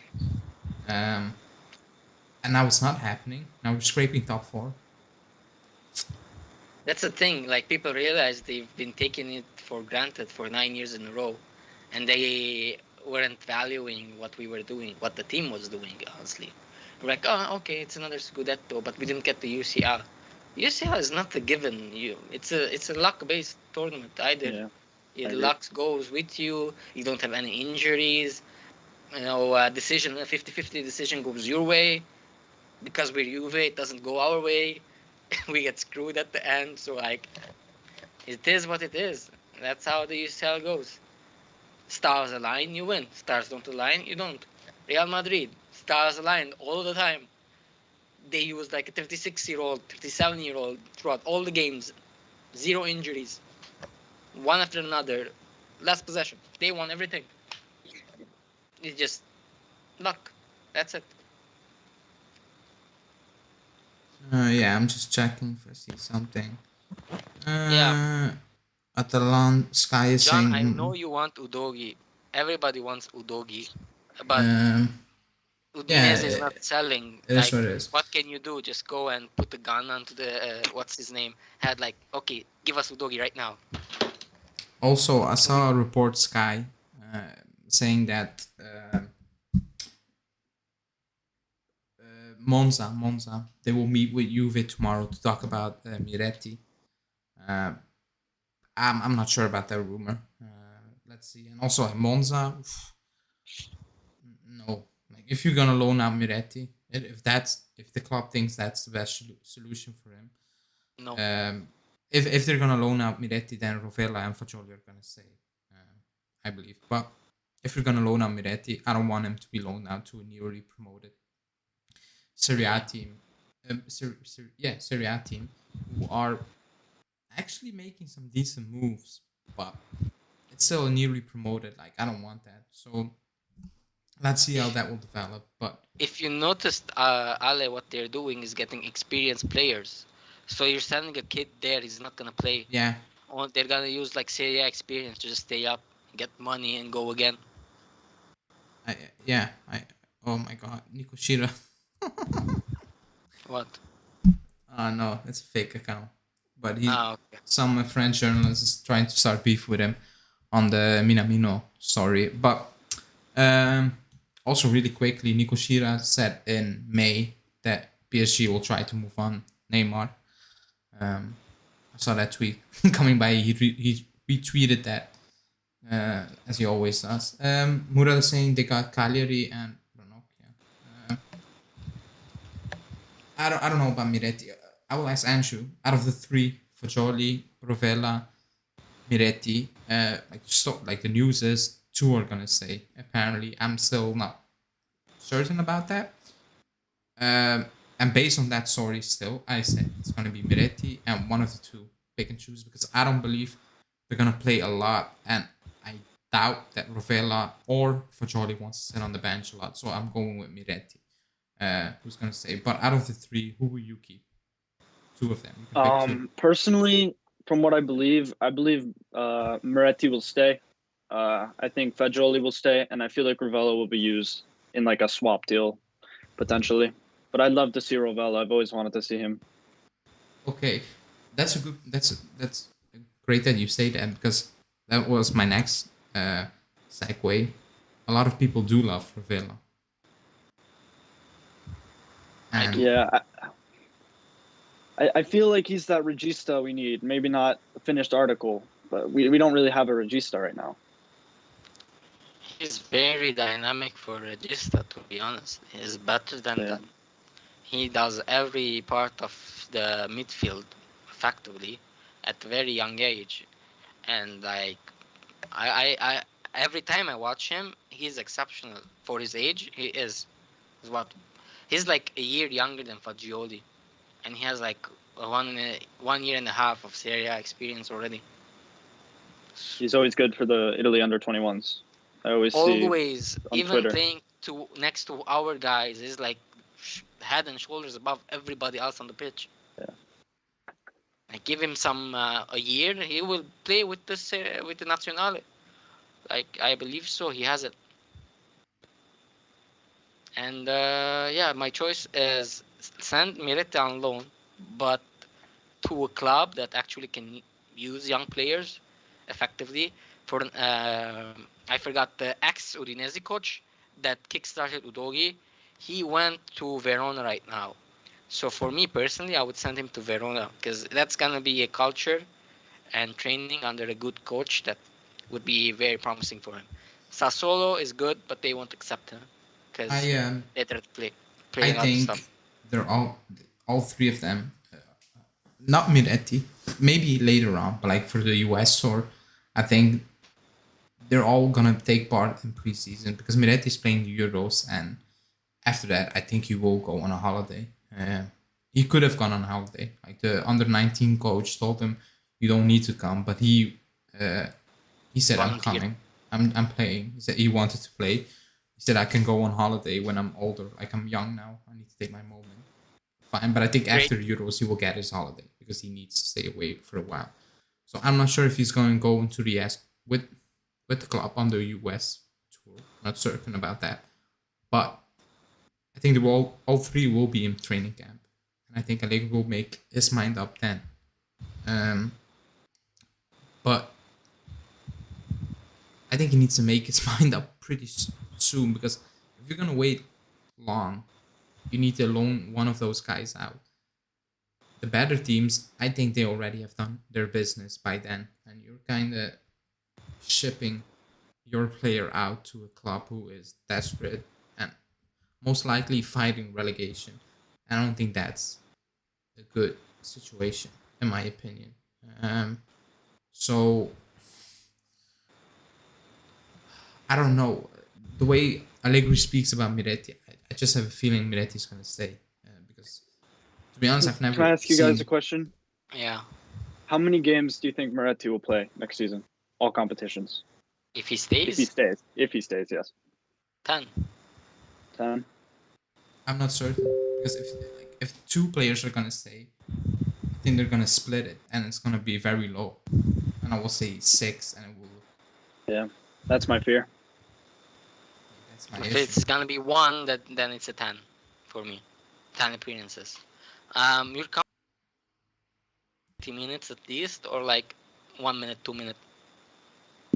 And now it's not happening. Now we're scraping top 4. That's the thing. Like, people realize they've been taking it for granted for 9 years in a row, and they weren't valuing what we were doing, what the team was doing. Honestly, we're like, oh, okay, it's another Scudetto, but we didn't get the UCL. UCL is not a given. It's a luck-based tournament. Either the luck goes with you, you don't have any injuries. A 50-50 decision goes your way. Because we're Juve, it doesn't go our way. We get screwed at the end. So, like, it is what it is. That's how the UCL goes. Stars align, you win. Stars don't align, you don't. Real Madrid, stars align all the time. They used like a 36-year-old, 37-year-old throughout all the games. 0 injuries. One after another. Last possession. They won everything. It's just luck. That's it. Yeah, I'm just checking if I see something. Yeah, Atalan Sky is John, saying, I know you want Udogi. Everybody wants Udogi, but um, yeah, Udinese is not selling. it is Like, what it is. what can you do? Just go and put a gun onto the what's his name head. Like, okay, give us Udogi right now. Also, I So we, saw a report Sky saying that Monza, they will meet with Juve tomorrow to talk about Miretti. Uh, I'm not sure about that rumor. Let's see. And also at Monza, no. Like if you're gonna loan out Miretti, if the club thinks that's the best solution for him, no. if they're gonna loan out Miretti, then Rovella and Fagioli are gonna stay. I believe. But if you're gonna loan out Miretti, I don't want him to be loaned out to a newly promoted Serie A team. Serie A team who are actually making some decent moves, but it's still a newly promoted. Like I don't want that. So let's see how that will develop. But If you noticed, Ale, what they're doing is getting experienced players. So you're sending a kid there, he's not gonna play. yeah, They're gonna use like Serie A experience to just stay up, get money, and go again. I oh my god, Nikoshira. What? No, it's a fake account. But he, Okay. some French journalist is trying to start beef with him on the Minamino story. But also really quickly, Nikoshira said in May that PSG will try to move on Neymar. I saw that tweet coming by. He retweeted that as he always does. Murad is saying they got Cagliari and Ranocchia. I don't know about Miretti. I will ask Anshu. Out of the three, Fagioli, Provella, Miretti, like the news is two are gonna stay. Apparently, I'm still not certain about that. And based on that story, still, I said it's gonna be Miretti and one of the two pick and choose because I don't believe they're gonna play a lot, and I doubt that Rovella or Fagioli wants to sit on the bench a lot. So I'm going with Miretti. Who's gonna stay? But out of the three, who will you keep? Two of them. You can pick two. Personally, from what I believe Moretti will stay. I think Fagioli will stay, and I feel like Ravella will be used in like a swap deal, potentially. But I'd love to see Rovella. I've always wanted to see him. Okay, that's a good. That's great that you say that because that was my next segue. A lot of people do love Ravella. I do. Yeah, I feel like he's that regista we need. Maybe not a finished article, but we don't really have a regista right now. He's very dynamic for Regista, to be honest. He's better than that. He does every part of the midfield effectively at a very young age. And like I every time I watch him, he's exceptional for his age. He is what he's like a year younger than Fagioli, and he has like 1 year and a half of Serie A experience already. He's always good for the Italy under-21s. I always see on even Twitter. playing next to our guys is like head and shoulders above everybody else on the pitch. Yeah. I give him some a year, he will play with the Nazionale. Like I believe so, he has it. And yeah, my choice is send Miretti on loan, but to a club that actually can use young players effectively. For I forgot the ex-Udinese coach that kickstarted Udogi. He went to Verona right now. So for me personally, I would send him to Verona because that's gonna be a culture and training under a good coach that would be very promising for him. Sassuolo is good, but they won't accept him because they try to play I other think stuff. they're all three of them. Not Miretti, maybe later on, but like for the US tour, I think they're all gonna take part in preseason because Miretti is playing the Euros, and after that, I think he will go on a holiday. He could have gone on a holiday. Like the under-19 coach told him, "You don't need to come," but he said, "I'm coming. I'm playing." He said he wanted to play. He said, "I can go on holiday when I'm older. Like I'm young now. I need to take my moment." fine. But I think Great. after Euros, he will get his holiday because he needs to stay away for a while. So I'm not sure if he's going to go into the S with the club on the US tour. Not certain about that, but I think they will all three will be in training camp, and I think Allegri will make his mind up then. But I think he needs to make his mind up pretty soon because if you're gonna wait long, you need to loan one of those guys out. The better teams, I think they already have done their business by then, and you're kind of shipping your player out to a club who is desperate and most likely fighting relegation. I don't think that's a good situation, in my opinion. So I don't know. The way Allegri speaks about Miretti, I just have a feeling Miretti's going to stay because, to be honest, I've never. Can I ask you guys seen- a question? Yeah. How many games do you think Moretti will play next season? All competitions. If he If stays, he stays. If he stays, yes. 10. 10. I'm not certain because if two players are gonna stay, I think they're gonna split it, and it's gonna be very low. And I will say 6, and it will. Yeah. That's my fear. That's my If issue. it's gonna be 1, then it's a 10 for me. 10 appearances. You're counting 20 minutes at least, or like 1 minute, 2 minutes.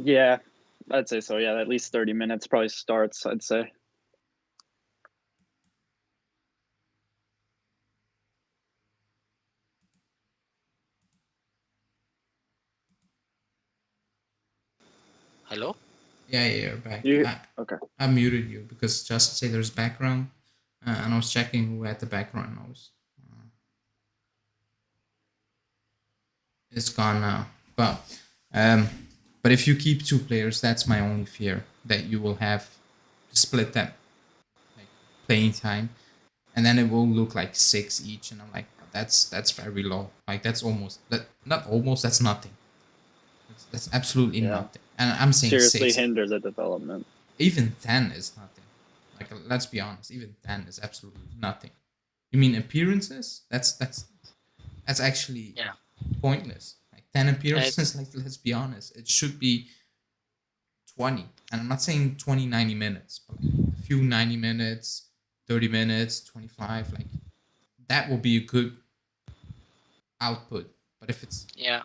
Yeah. I'd say so. Yeah. At least 30 minutes probably starts, I'd say. Hello? Yeah, you're back. You okay. I muted you because just say there's background, and I was checking who had the background noise. It's gone now, um, but if you keep two players, that's my only fear that you will have to split them, like playing time, and then it will look like 6 each, and I'm like, that's very low. Like that's almost that not almost that's nothing. That's absolutely Yeah. nothing. And I'm saying Seriously 6. hinder the development. Even 10 is nothing. Like let's be honest, even 10 is absolutely nothing. You mean appearances? That's actually Yeah. pointless. Like 10 appearances, like let's be honest, it should be 20. And I'm not saying 20 90 minutes, but like a few 90 minutes, 30 minutes, 25, like that will be a good output. But if it's Yeah.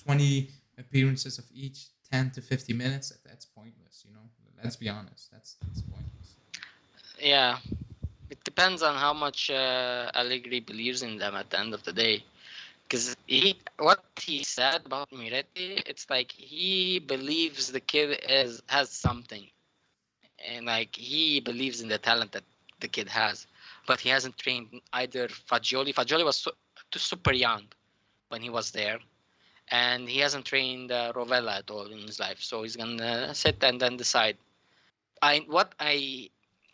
20 appearances of each 10 to 50 minutes, that's pointless, you know. Let's be honest, that's pointless. Yeah. It depends on how much Allegri believes in them at the end of the day. Because what he said about Miretti, it's like he believes the kid has something, and like he believes in the talent that the kid has, but he hasn't trained either Fagioli. Fagioli was too super young when he was there, and he hasn't trained Rovella at all in his life. So he's gonna sit and then decide. What I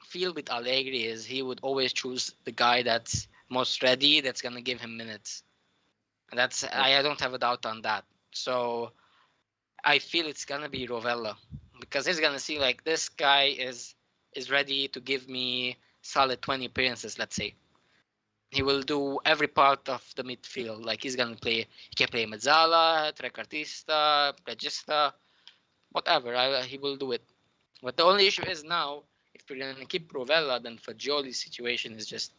feel with Allegri is he would always choose the guy that's most ready, that's gonna give him minutes. That's I don't have a doubt on that. So I feel it's gonna be Rovella because he's gonna see like this guy is ready to give me solid 20 appearances. Let's say he will do every part of the midfield. Like he's gonna play. He can play mezzala, trequartista, regista, whatever. He will do it. But the only issue is now if we're gonna keep Rovella, then Fagioli's situation is just.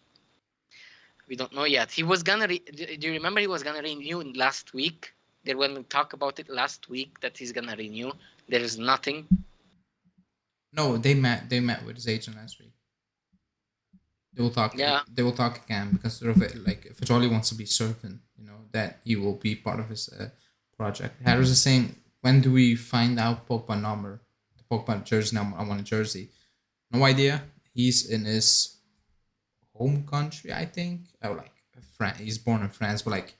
We don't know yet. He was gonna. Do you remember he was gonna renew last week? They were gonna talk about it last week that he's gonna renew. There is nothing. No, they met with his agent last week. They will talk. Yeah. They will talk again because like Fajoli wants to be certain, you know, that he will be part of his project. Harris is saying, when do we find out Pogba number, the Pogba jersey number? I want a jersey. No idea. He's in his home country, I think. Oh, like France. He's born in France, but like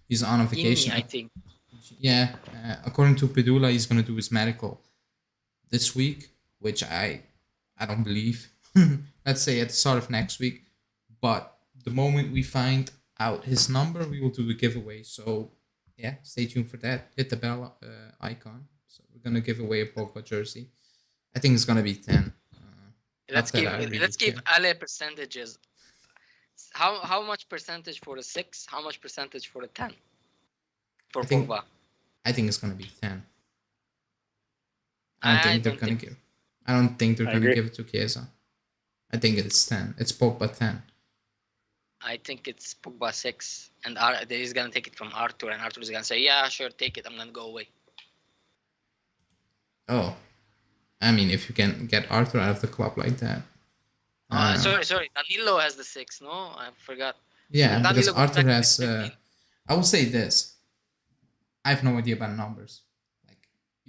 he's on a vacation. I think. Yeah, according to Pedula, he's gonna do his medical this week, which I don't believe. Let's say at the start of next week. But the moment we find out his number, we will do a giveaway. So yeah, stay tuned for that. Hit the bell icon. So we're gonna give away a Pogba jersey. I think it's gonna be 10. Let's give Ale percentages. How much percentage for a 6? How much percentage for a 10 for I think Pogba? I think it's gonna be 10. I don't I think they're don't gonna think. give. I don't think they're I gonna agree. give it to Chiesa. I think it's 10. It's Pogba 10. I think it's Pogba 6, and he's gonna take it from Arthur, and Arthur is gonna say, "Yeah, sure, take it. I'm gonna go away." Oh, I mean, if you can get Arthur out of the club like that. Sorry. Danilo has the 6. No, I forgot. Yeah, because Danilo goes Arthur back to has. 15. I will say this. I have no idea about numbers. Like,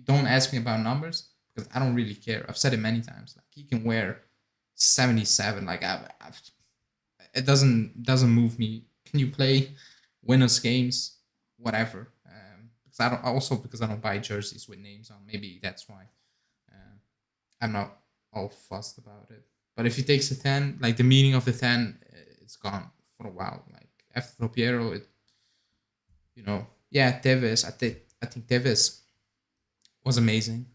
don't ask me about numbers because I don't really care. I've said it many times. Like, he can wear 77. Like, it doesn't move me. Can you play, win us games, whatever? Because I don't buy jerseys with names on. Maybe that's why. Uh, I'm not all fussed about it. But if he takes a 10, like the meaning of the 10, it's gone for a while. Like after Piero, yeah, Tevez. I think Tevez was amazing.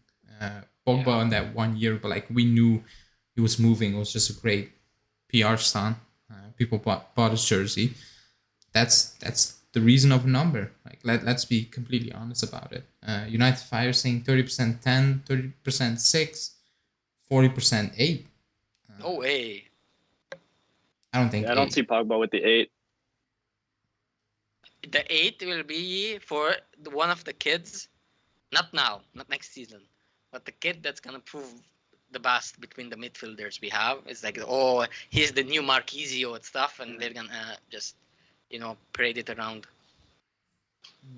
Pogba Yeah. in that 1 year, but like we knew he was moving. It was just a great PR stunt. People bought his jersey. That's the reason of a number. Like let's be completely honest about it. United Fire saying 30% 10, 30% 6, 40% 8. No way. I don't think Yeah, I don't 8. see Pogba with the 8. The 8 will be for one of the kids. Not now, not next season, but the kid that's gonna prove the best between the midfielders we have. It's like, oh, he's the new Marquisio and stuff, and they're gonna just, parade it around.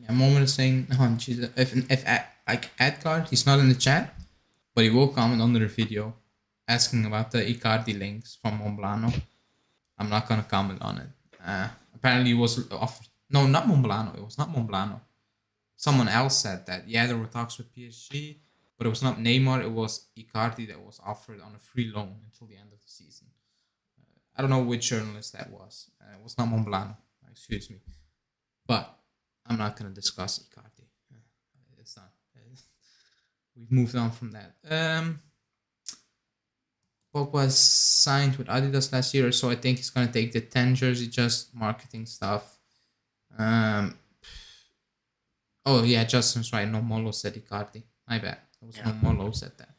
A moment saying, oh, Jesus, if like Edgar, he's not in the chat, but he will comment under the video asking about the Icardi links from Monblano. I'm not gonna comment on it. Apparently, it was offered. No, not Monblano. It was not Monblano. Someone else said that. Yeah, there were talks with PSG, but it was not Neymar. It was Icardi that was offered on a free loan until the end of the season. I don't know which journalist that was. It was not Monblano. Excuse me. But I'm not gonna discuss Icardi. It's not. We've moved on from that. Pogba was signed with Adidas last year, so I think he's gonna take the 10 jersey, just marketing stuff. Oh yeah, Justin's right. No Molo said Icardi. My bad. There was no Molo said that.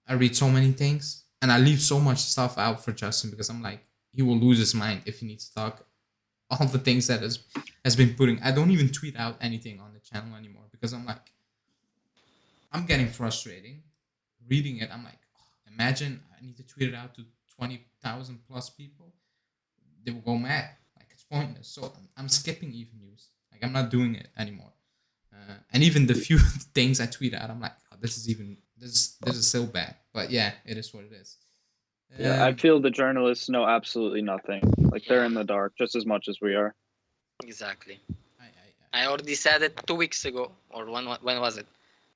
I read so many things and I leave so much stuff out for Justin because I'm like, he will lose his mind if he needs to talk all the things that has been putting. I don't even tweet out anything on the channel anymore because I'm like, I'm getting frustrating reading it. I'm like, oh, imagine I need to tweet it out to 20,000 plus people. They will go mad. Like it's pointless. So I'm skipping even news. Like I'm not doing it anymore. And even the few things I tweet out, I'm like, oh, this is so bad. But yeah, it is what it is. Yeah, I feel the journalists know absolutely nothing. Like they're in Yeah. the dark just as much as we are. Exactly. I I already said it 2 weeks ago, or when was it?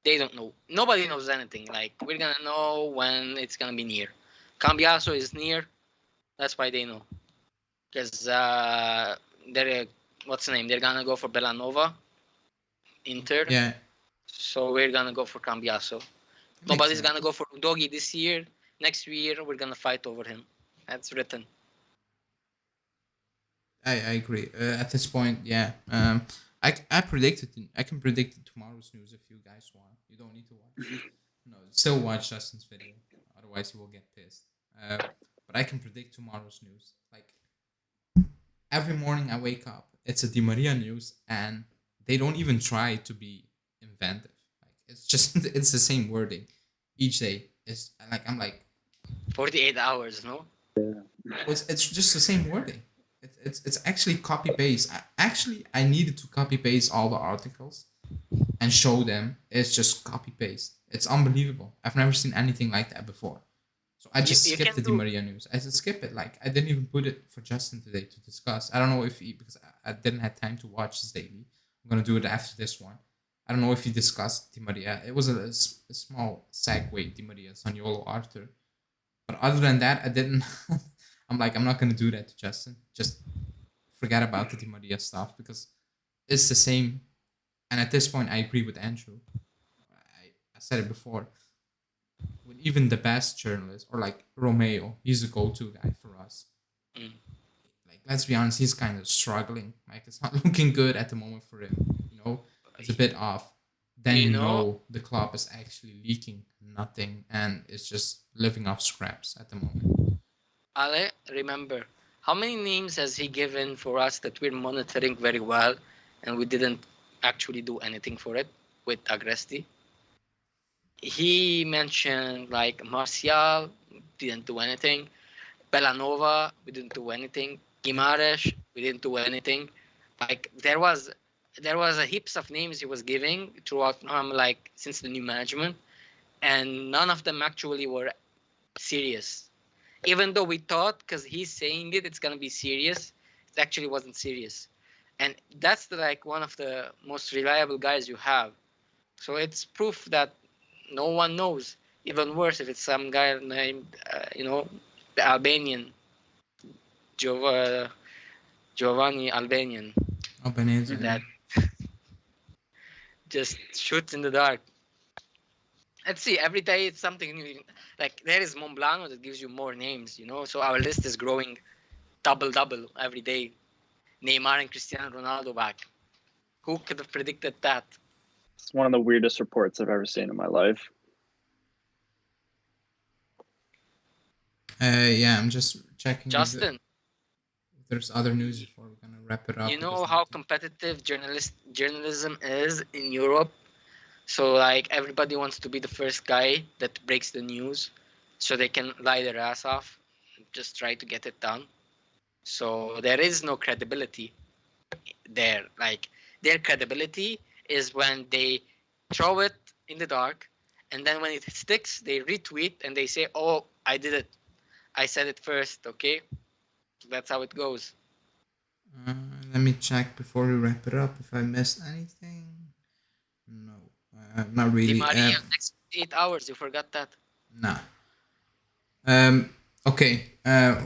They don't know. Nobody knows anything. Like we're gonna know when it's gonna be near. Cambiaso is near. That's why they know. Because they're what's the name? They're gonna go for Bellanova, Inter. yeah. So we're gonna go for Cambiaso. Nobody's gonna go for Udogi this year. Next year we're gonna fight over him. That's written. I agree. At this point, yeah. I can predict tomorrow's news if you guys want. You don't need to watch. No, still watch Justin's video. Otherwise, you will get pissed. But I can predict tomorrow's news. Like every morning I wake up, it's a Di Maria news, and they don't even try to be inventive. Like it's just it's the same wording each day. It's like I'm like 48 hours, no? it's just the same wording. It's actually copy paste. I needed to copy paste all the articles and show them. It's just copy paste. It's unbelievable. I've never seen anything like that before. So I just You skipped can the Di do. Maria news. I just skip it. Like I didn't even put it for Justin today to discuss. I don't know if he because I didn't have time to watch this daily. I'm gonna do it after this one. I don't know if he discussed Di Maria. It was a small segue. Di Maria, Saniolo, Arthur. But other than that, I didn't. I'm like, I'm not gonna do that to Justin. Just forget about the Di Maria stuff because it's the same. And at this point, I agree with Andrew. I said it before. When even the best journalists, or like Romeo, he's a go-to guy for us. Mm. Like, let's be honest, he's kind of struggling. Like, it's not looking good at the moment for him. It's a bit off. Then You know, the club is actually leaking nothing, and it's just living off scraps at the moment. Ale, remember, how many names has he given for us that we're monitoring very well and we didn't actually do anything for it with Agresti? He mentioned like Martial, didn't do anything. Belanova, we didn't do anything. Gimares, we didn't do anything. Like there was a heaps of names he was giving throughout like since the new management, and none of them actually were serious. Even though we thought, because he's saying it's gonna be serious, it actually wasn't serious. And that's like one of the most reliable guys you have. So it's proof that no one knows. Even worse if it's some guy named, the Albanian, Giov- Giovanni Albanian, Albanese, Mhm. that just shoots in the dark. Let's see, every day it's something new. Like there is Monblano that gives you more names, So our list is growing double every day. Neymar and Cristiano Ronaldo back. Who could have predicted that? It's one of the weirdest reports I've ever seen in my life. Yeah, I'm just checking if Justin, there's other news before we're gonna wrap it up. you Because know how competitive journalism is in Europe. So like everybody wants to be the first guy that breaks the news, so they can lie their ass off, just try to get it done. So there is no credibility there. Like their credibility is when they throw it in the dark, and then when it sticks, they retweet and they say, "Oh, I did it. I said it first." Okay, that's how it goes. uh, let me check before we wrap it up if I missed anything. No, not Di really. Maria, next 8 hours, you forgot that. Nah. Okay.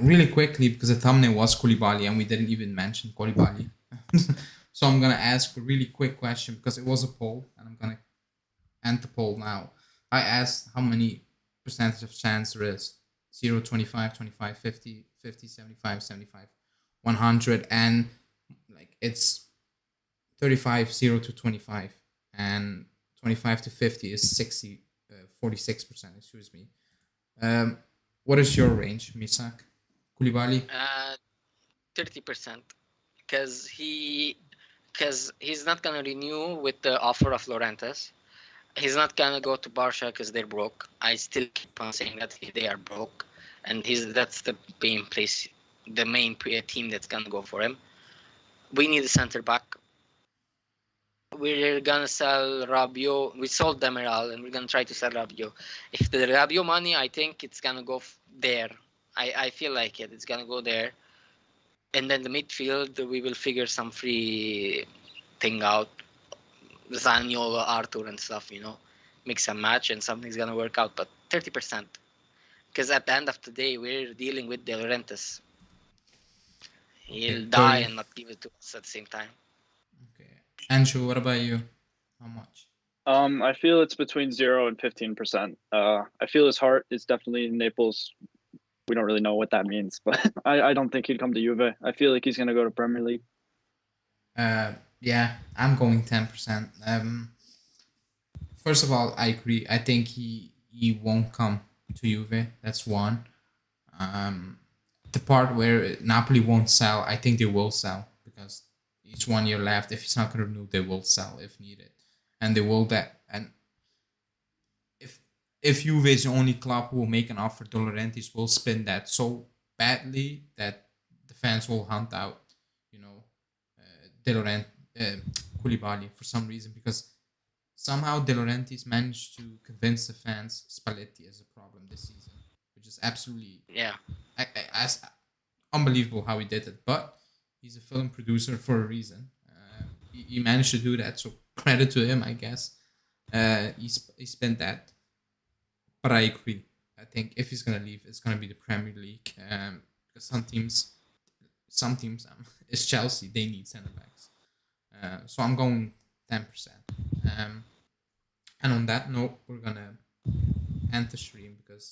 Really quickly, because the thumbnail was Koulibaly and we didn't even mention Koulibaly. So I'm gonna ask a really quick question because it was a poll, and I'm gonna end the poll now. I asked how many percentage of chance there is: 0, 25, 25, 50, 50, 75, 75, 100, and like it's 35, 0 to 25, and 25 to 50 is 60, 46%. Excuse me. Um, what is your range, Misak? Koulibaly? 30%, because he's not gonna renew with the offer of Laurentis. He's not gonna go to Barca because they're broke. I still keep on saying that they are broke, and that's the main team that's gonna go for him. We need a center back. We're gonna sell Rabiot. We sold Demiral, and we're gonna try to sell Rabiot. If the Rabiot money, I think it's gonna go there. I feel like it. It's gonna go there, and then the midfield, we will figure some free thing out. Zaniolo, Arthur, and stuff. Mix and match, and something's gonna work out. But 30%, because at the end of the day, we're dealing with De Laurentiis. Okay, He'll die 30. and not give it to us at the same time. Okay. Andrew, what about you? How much? I feel it's between 0 and 15%. I feel his heart is definitely in Naples. We don't really know what that means, but I don't think he'd come to Juve. I feel like he's gonna go to Premier League. Yeah, I'm going 10%. First of all, I agree. I think he won't come to Juve. That's one. Um, the part where Napoli won't sell, I think they will sell because each 1 year left. If he's not going to renew, they will sell if needed, and they will that. And if Juve is the only club who will make an offer, De Laurentiis will spin that so badly that the fans will hunt out, De Laurentiis, Koulibaly for some reason because somehow De Laurentiis managed to convince the fans Spalletti is a problem this season, which is absolutely Yeah. as unbelievable how he did it. But he's a film producer for a reason. He managed to do that, so credit to him, I guess. He spent that, but I agree. I think if he's gonna leave, it's gonna be the Premier League. Because some teams, it's Chelsea. They need centre backs. So I'm going 10%. And on that note, we're gonna end the stream because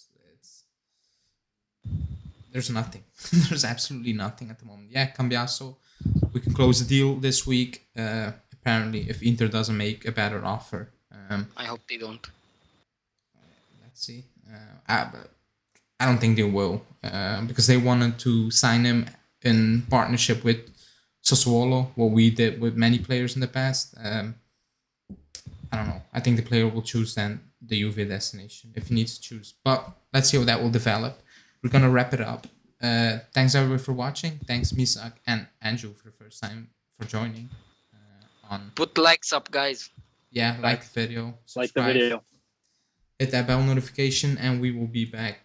there's nothing. There's absolutely nothing at the moment. Yeah, Cambiaso, we can close the deal this week. Apparently, if Inter doesn't make a better offer. I hope they don't. Let's see. I don't think they will because they wanted to sign him in partnership with Sassuolo, what we did with many players in the past. I don't know. I think the player will choose then the Juve destination if he needs to choose. But let's see how that will develop. We're going to wrap it up. Thanks everybody for watching. Thanks Misak and Andrew for the first time for joining. Put likes up, guys. Yeah, like the video. Like the Subscribe. video. Hit that bell notification and we will be back